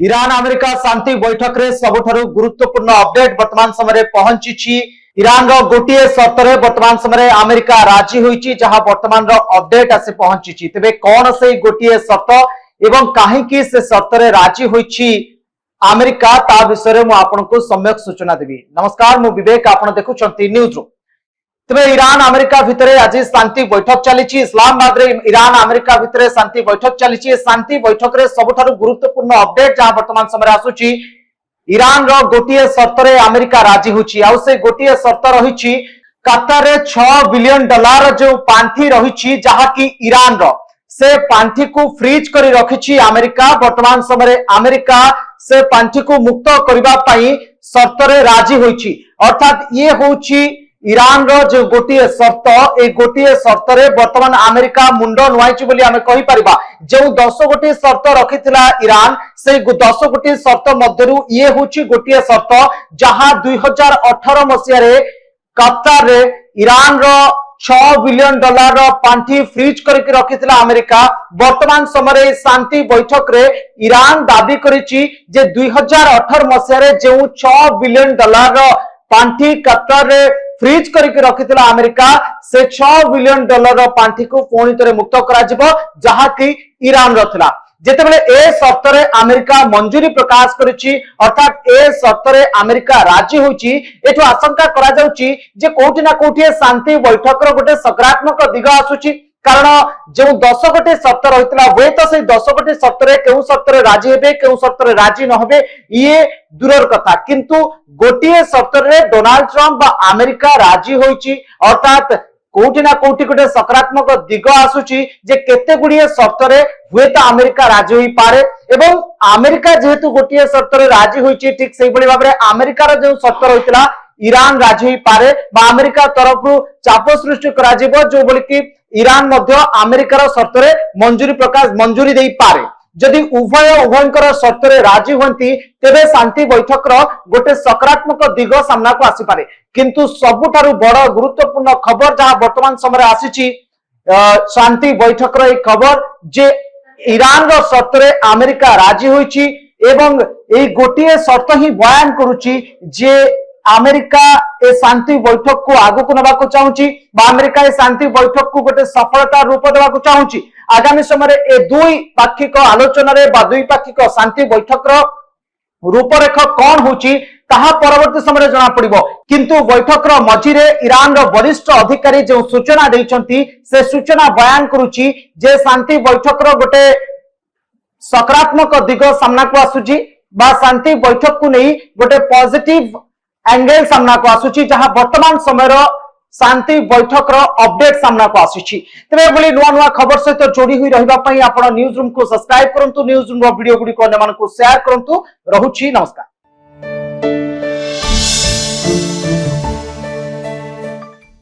Iran America शांति बैठक रे सबुठारु गुरुत्वपूर्ण update वर्तमान समय पहुंची। ईरान रो गोटे सर्त रे वर्तमान समय अमेरिका राजी होईची, जहां वर्तमान रो अपडेट आसे पहुंची। तेबे कौन से गोटे सर्त एवं काहेकि से सर्त रे राजी होईची अमेरिका ता विषय में आपनको सम्यक सूचना देवी। नमस्कार, मु विवेक, आपण देखुछंती न्यूज रूम। तेबे ईरान अमेरिका भितरे आज शांति बैठक चली। इस्लामाबाद रे ईरान अमेरिका भितरे शांति बैठक चली। शांति बैठक रे सबुठारु गुरुत्वपूर्ण अपडेट जहां वर्तमान समय आसुची, ईरान रो गोटे शर्त रे अमेरिका राजी होची। आ से गोटे शर्त रहिची कतर रे $6 बिलियन जो पांठी रहिची, जहा कि ईरान रो से पांठी को फ्रीज करी रखिची अमेरिका। वर्तमान समय अमेरिका से पांठी को मुक्त करबा पई शर्त रे राजी होईची। अर्थात ये होची ईरान रो जो गोटे शर्त, ए गोटे शर्त रे वर्तमान अमेरिका मुंड नुआइची बोली आमे कहि परिबा। जो 10 गोटे शर्त रखिथिला ईरान, से 10 गोटे शर्त मध्यरु ये होची गोटे शर्त जहां 2018 मसिया रे कतर रे ईरान रो $6 बिलियन रो पांठी फ्रीज करके रखिथिला अमेरिका। वर्तमान समय शांति बैठक रे ईरान दाबी करिची जे 2018 मसिया रे जो $6 बिलियन रो पांठी कतर रे फ्रीज करके रखिथिला अमेरिका, से $6 बिलियन रो पांठी को पुणी थे मुक्त करा जिवो, जहा कि ईरान रो थिला। जेतेबेले ए शर्त रे अमेरिका मंजूरी प्रकाश करिछि, अर्थात ए शर्त रे अमेरिका राजी होइछि। एठो आशंका करा जाउछि जे कोठी ना कोठी शांति बैठक रो गोटे सकारात्मक दिग आसुछि। कारण जो 10 गोटे शर्त रहितला, वे तो से 10 गोटे शर्त रे केउ शर्त रे राजी हेबे, केउ शर्त रे राजी न हेबे, ये दूरर कथा। किंतु गोटे शर्त रे डोनाल्ड ट्रम्प बा अमेरिका राजी होइछि। अर्थात कोठी ना कोठी गोटे सकारात्मक दिग आसुछि जे केते गुडिये शर्त रे हुए तो अमेरिका राजी होई पारे। एवं अमेरिका जेहेतु गोटे शर्त रे राजी होइछि, ठीक सेहि बळी भाबरे अमेरिका रो जो शर्त रहितला ईरान राजी होई पारे बा अमेरिका तरफरु चाप सृष्टि करा जिवो, जो बोली कि ईरान मध्य अमेरिकार शर्त रे मंजूरी दे पारे। जदि उभयंकर शर्त रे राजी होती, तेबे शांति बैठक रो गोटे सकारात्मक दिग सामना को आसी पारे। किंतु सबुठारु बड़ गुरुत्वपूर्ण खबर जहां वर्तमान समय आसीची शांति बैठक रो एक खबर जे ईरान रो शर्त रे अमेरिका राजी होईची। एवं ए गोटे शर्त ही बयान करूची जे अमेरिका ए शांति बैठक को आगु को नबा को चाहूची, बा अमेरिका ए शांति बैठक को गोटे सफलता रूप देवा को चाहूची। आगामी समय ए दुई पाक्षिक आलोचना रे बा दुई पाक्षिक शांति बैठक रो रूपरेख कौन होची ताहा परवर्ती समय जना पड़िबो। किंतु बैठक रो मझिरे ईरान रो वरिष्ठ अधिकारी जो सूचना दैछंती, से सूचना बयान करूची जे शांति बैठक रो गोटे सकारात्मक दिग सामना को आसुची, बा शांति बैठक को नहीं गोटे पॉजिटिव एंगल सामना को आसुची, जहां वर्तमान समय शांति बैठक रो अपडेट सामना को आसुची। तबे बोली नुआ नुआ खबर सहित जोड़ी हुई रहिबा पई आपण न्यूज रूम को सब्सक्राइब करंतु, न्यूज रूम रो वीडियो गुडी को अन्य मानकु शेयर करंतु। रहुची, नमस्कार।